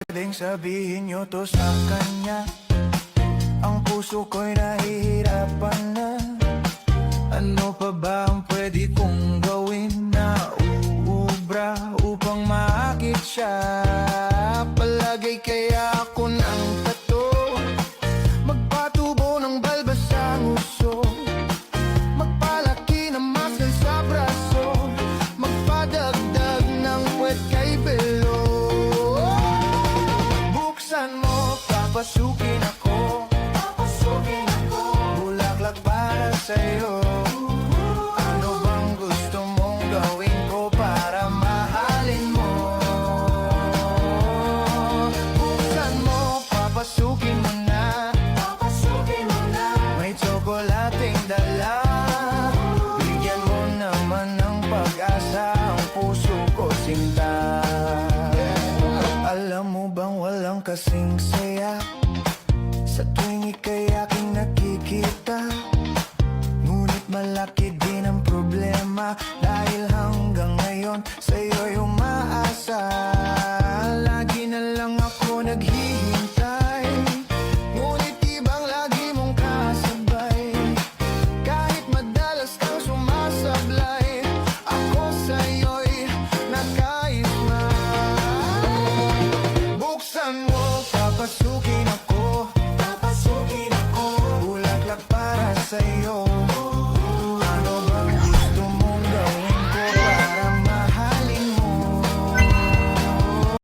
Pwedeng sabihin nyo to sa kanya, ang puso ko'y nahihirapan na. Ano pa ba ang pwede kong gawin na uubra upang maakit siya? Palagay kaya ako ng tato, magpatubo ng balbas sa nguso, magpalaki ng muscle sa braso, magpadagdag ng puwet kay belo. Buksan mo, papasukin ako, bulaklak para sa'yo. Ano bang gusto mong gawin ko para mahalin mo? Buksan mo, papasukin mo na, may tsokolating dala. Bigyan mo naman ng pag-asa ang puso ko, sinta. Alam mo bang walang kasing saya sa tuwing ika'y aking nakikita? Ngunit malaki din ang problema, dahil hanggang ngayon sa'yo'y umaasa.